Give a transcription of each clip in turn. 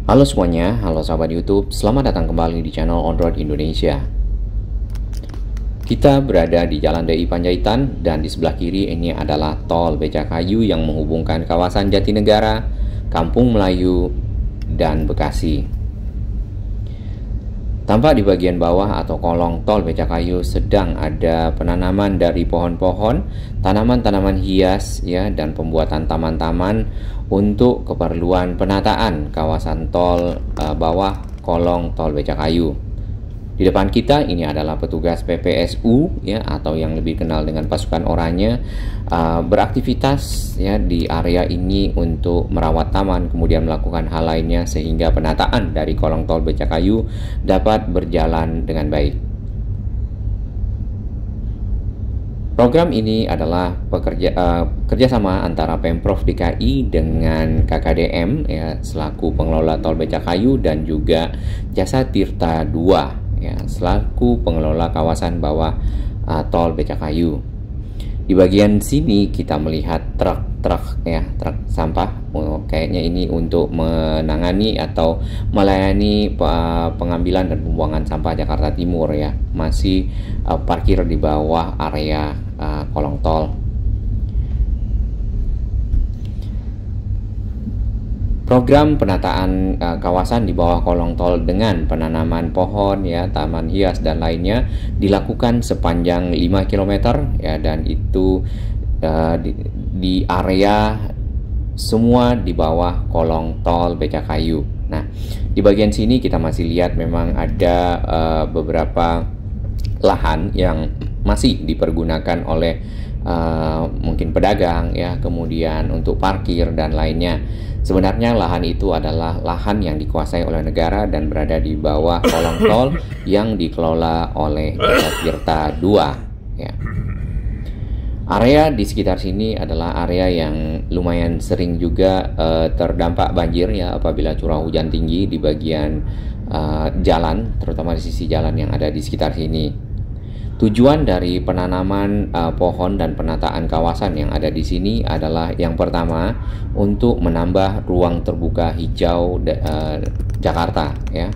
Halo semuanya, halo sahabat YouTube, selamat datang kembali di channel On Road Indonesia. Kita berada di Jalan DI Panjaitan dan di sebelah kiri ini adalah tol Becakayu yang menghubungkan kawasan Jatinegara, Kampung Melayu, dan Bekasi. Tampak di bagian bawah atau kolong tol Becakayu sedang ada penanaman dari pohon-pohon, tanaman-tanaman hias ya, dan pembuatan taman-taman untuk keperluan penataan kawasan tol bawah kolong tol Becakayu. Di depan kita ini adalah petugas PPSU ya, atau yang lebih kenal dengan pasukan oranye, beraktivitas ya di area ini untuk merawat taman, kemudian melakukan hal lainnya sehingga penataan dari kolong tol Becakayu dapat berjalan dengan baik. Program ini adalah kerjasama antara Pemprov DKI dengan KKDM ya, selaku pengelola tol Becakayu, dan juga Jasa Tirta II ya, selaku pengelola kawasan bawah tol Becakayu. Di bagian sini kita melihat truk sampah. Kayaknya ini untuk menangani atau melayani pengambilan dan pembuangan sampah Jakarta Timur ya. Masih parkir di bawah area kolong tol. Program penataan kawasan di bawah kolong tol dengan penanaman pohon ya, taman hias dan lainnya dilakukan sepanjang 5 km ya, dan itu di area semua di bawah kolong tol Becakayu. Nah, di bagian sini kita masih lihat memang ada beberapa lahan yang masih dipergunakan oleh mungkin pedagang ya, kemudian untuk parkir dan lainnya. Sebenarnya lahan itu adalah lahan yang dikuasai oleh negara dan berada di bawah kolong tol yang dikelola oleh Jasa Tirta II ya. Area di sekitar sini adalah area yang lumayan sering juga terdampak banjir ya apabila curah hujan tinggi di bagian jalan, terutama di sisi jalan yang ada di sekitar sini. Tujuan dari penanaman pohon dan penataan kawasan yang ada di sini adalah yang pertama untuk menambah ruang terbuka hijau Jakarta ya.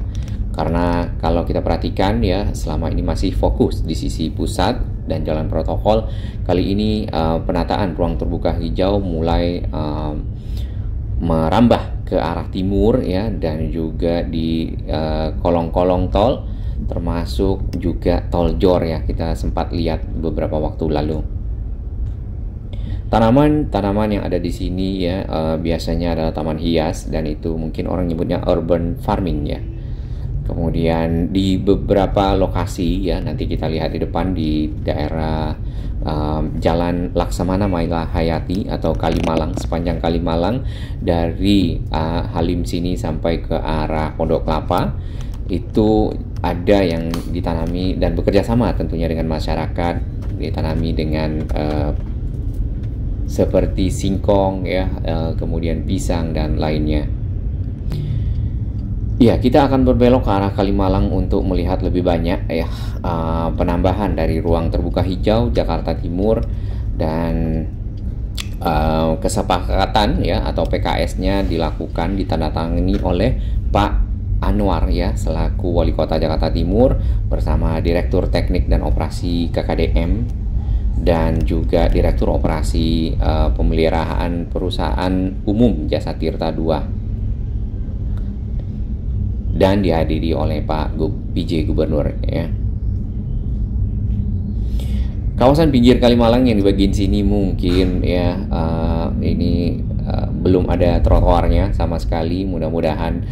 Karena kalau kita perhatikan ya, selama ini masih fokus di sisi pusat dan jalan protokol. Kali ini penataan ruang terbuka hijau mulai merambah ke arah timur ya, dan juga di kolong-kolong tol, termasuk juga tol Jor ya, kita sempat lihat beberapa waktu lalu. Tanaman-tanaman yang ada di sini ya biasanya adalah taman hias, dan itu mungkin orang nyebutnya urban farming ya. Kemudian di beberapa lokasi ya, nanti kita lihat di depan di daerah Jalan Laksamana Maila Hayati atau Kalimalang, sepanjang Kalimalang dari Halim sini sampai ke arah Pondok Kelapa, itu ada yang ditanami dan bekerja sama tentunya dengan masyarakat, ditanami dengan seperti singkong ya, kemudian pisang dan lainnya. Ya, kita akan berbelok ke arah Kalimalang untuk melihat lebih banyak ya penambahan dari ruang terbuka hijau Jakarta Timur, dan kesepakatan ya atau PKS-nya dilakukan ditandatangani oleh Pak Anwar ya, selaku Wali Kota Jakarta Timur bersama Direktur Teknik dan Operasi KKDM dan juga Direktur Operasi Pemeliharaan Perusahaan Umum Jasa Tirta II, dan dihadiri oleh Pak PJ Gubernur ya. Kawasan pinggir Kalimalang yang di bagian sini mungkin ya ini belum ada trotoarnya sama sekali. Mudah-mudahan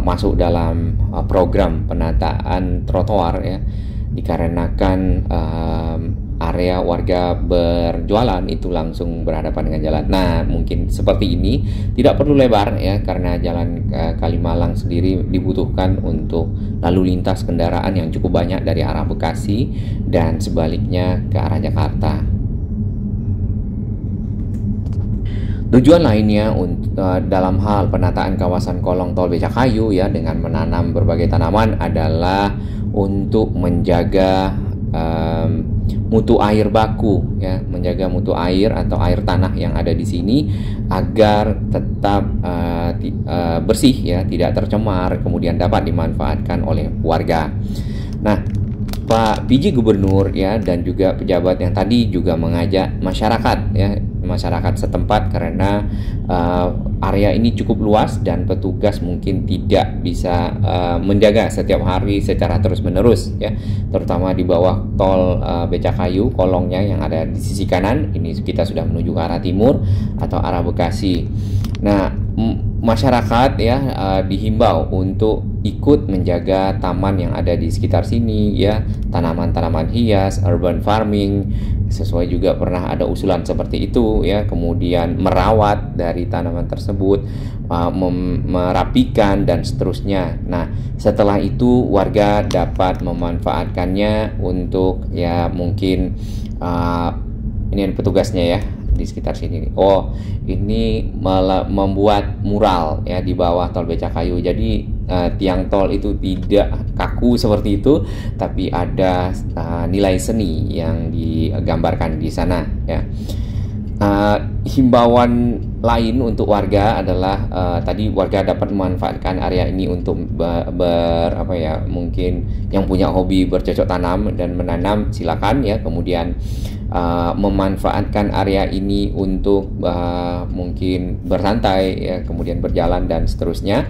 masuk dalam program penataan trotoar ya, dikarenakan area warga berjualan itu langsung berhadapan dengan jalan. Nah, mungkin seperti ini tidak perlu lebar ya, karena jalan Kalimalang sendiri dibutuhkan untuk lalu lintas kendaraan yang cukup banyak dari arah Bekasi dan sebaliknya ke arah Jakarta. Tujuan lainnya dalam hal penataan kawasan kolong tol Becakayu ya, dengan menanam berbagai tanaman adalah untuk menjaga mutu air baku ya, menjaga mutu air atau air tanah yang ada di sini agar tetap bersih ya, tidak tercemar, kemudian dapat dimanfaatkan oleh warga. Nah, Pak PJ Gubernur ya dan juga pejabat yang tadi juga mengajak masyarakat ya, masyarakat setempat, karena area ini cukup luas dan petugas mungkin tidak bisa menjaga setiap hari secara terus-menerus ya, terutama di bawah tol Becakayu kolongnya yang ada di sisi kanan. Ini kita sudah menuju ke arah timur atau arah Bekasi. Nah, masyarakat ya dihimbau untuk ikut menjaga taman yang ada di sekitar sini ya, tanaman-tanaman hias, urban farming, sesuai juga pernah ada usulan seperti itu ya, kemudian merawat dari tanaman tersebut, merapikan dan seterusnya. Nah, setelah itu warga dapat memanfaatkannya untuk ya mungkin ini petugasnya ya di sekitar sini. Oh, ini membuat mural ya di bawah tol Becakayu. Jadi tiang tol itu tidak kaku seperti itu, tapi ada nilai seni yang digambarkan di sana ya. Himbauan lain untuk warga adalah tadi warga dapat memanfaatkan area ini untuk mungkin yang punya hobi bercocok tanam dan menanam silakan ya, kemudian memanfaatkan area ini untuk mungkin bersantai ya, kemudian berjalan dan seterusnya.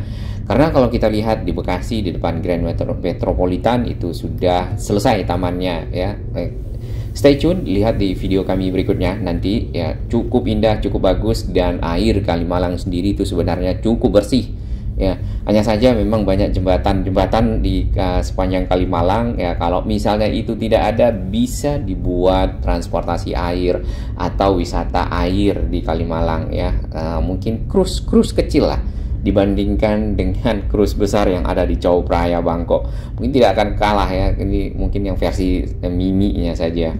Karena kalau kita lihat di Bekasi di depan Grand Metropolitan itu sudah selesai tamannya ya. Stay tune, lihat di video kami berikutnya nanti ya, cukup indah, cukup bagus, dan air Kalimalang sendiri itu sebenarnya cukup bersih ya. Hanya saja memang banyak jembatan-jembatan di sepanjang Kalimalang ya, kalau misalnya itu tidak ada, bisa dibuat transportasi air atau wisata air di Kalimalang ya, mungkin cruise kecil lah dibandingkan dengan cruise besar yang ada di Chow Phraya Bangkok. Mungkin tidak akan kalah ya, ini mungkin yang versi mini-nya saja.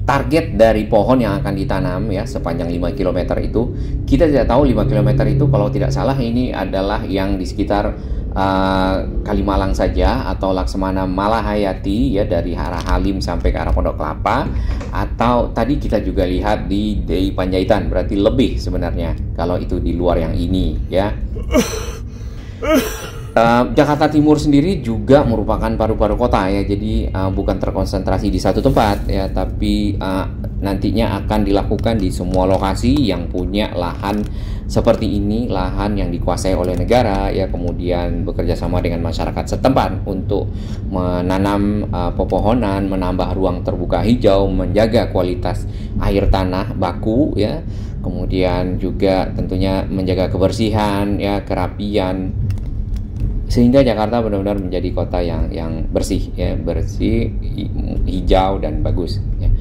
Target dari pohon yang akan ditanam ya sepanjang 5 km itu, kita tidak tahu 5 km itu kalau tidak salah ini adalah yang di sekitar Kalimalang saja, atau Laksamana Malahayati ya, dari arah Halim sampai ke arah Pondok Kelapa, atau tadi kita juga lihat di Dei Panjaitan, berarti lebih sebenarnya kalau itu di luar yang ini ya. Jakarta Timur sendiri juga merupakan paru-paru kota ya, jadi bukan terkonsentrasi di satu tempat ya, tapi nantinya akan dilakukan di semua lokasi yang punya lahan seperti ini, lahan yang dikuasai oleh negara ya, kemudian bekerja sama dengan masyarakat setempat untuk menanam pepohonan, menambah ruang terbuka hijau, menjaga kualitas air tanah baku ya, kemudian juga tentunya menjaga kebersihan ya, kerapian, sehingga Jakarta benar-benar menjadi kota yang bersih ya, bersih, hijau dan bagus ya.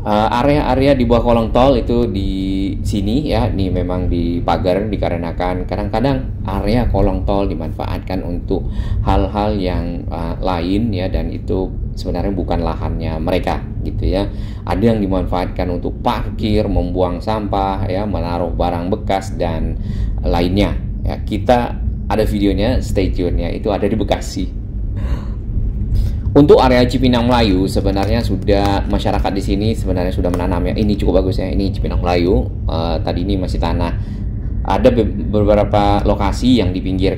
Area-area di bawah kolong tol itu di sini ya, ini memang dipagar dikarenakan kadang-kadang area kolong tol dimanfaatkan untuk hal-hal yang lain ya, dan itu sebenarnya bukan lahannya mereka gitu ya. Ada yang dimanfaatkan untuk parkir, membuang sampah ya, menaruh barang bekas dan lainnya ya. Kita ada videonya, stay tune ya, itu ada di Bekasi. Untuk area Cipinang Melayu sebenarnya sudah masyarakat di sini sebenarnya sudah menanam ya. Ini cukup bagus ya, ini Cipinang Melayu. Tadi ini masih tanah. Ada beberapa lokasi yang di pinggir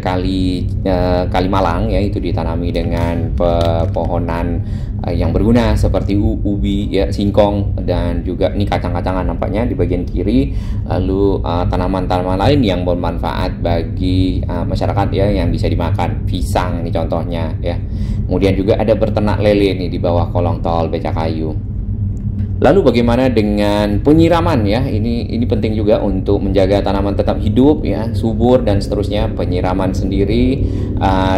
Kalimalang ya, itu ditanami dengan pepohonan yang berguna seperti ubi ya, singkong, dan juga ini kacang-kacangan nampaknya di bagian kiri. Lalu tanaman-tanaman lain yang bermanfaat bagi masyarakat ya, yang bisa dimakan, pisang ini contohnya ya. Kemudian juga ada berternak lele nih di bawah kolong tol Becakayu. Lalu bagaimana dengan penyiraman ya? Ini penting juga untuk menjaga tanaman tetap hidup ya, subur dan seterusnya. Penyiraman sendiri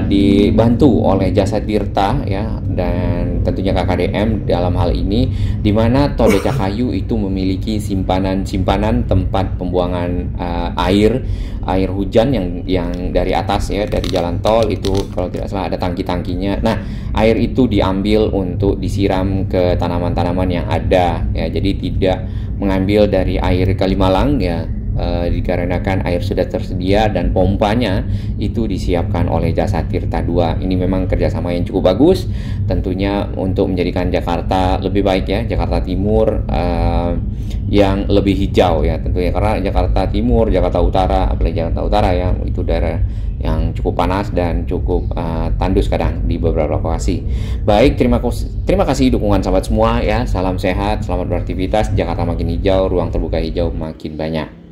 dibantu oleh Jasa Tirta ya, dan tentunya KKDM dalam hal ini, di mana tol Becakayu itu memiliki simpanan tempat pembuangan air hujan yang dari atas ya, dari jalan tol itu kalau tidak salah ada tangki-tangkinya. Nah, air itu diambil untuk disiram ke tanaman-tanaman yang ada ya, jadi tidak mengambil dari air Kalimalang ya, dikarenakan air sudah tersedia dan pompanya itu disiapkan oleh Jasa Tirta II. Ini memang kerjasama yang cukup bagus tentunya untuk menjadikan Jakarta lebih baik ya, Jakarta Timur yang lebih hijau ya tentunya, karena Jakarta Timur, Jakarta Utara, apalagi Jakarta Utara ya, itu daerah yang cukup panas dan cukup tandus kadang di beberapa lokasi. Baik, terima kasih dukungan sahabat semua ya. Salam sehat, selamat beraktivitas. Jakarta makin hijau, ruang terbuka hijau makin banyak.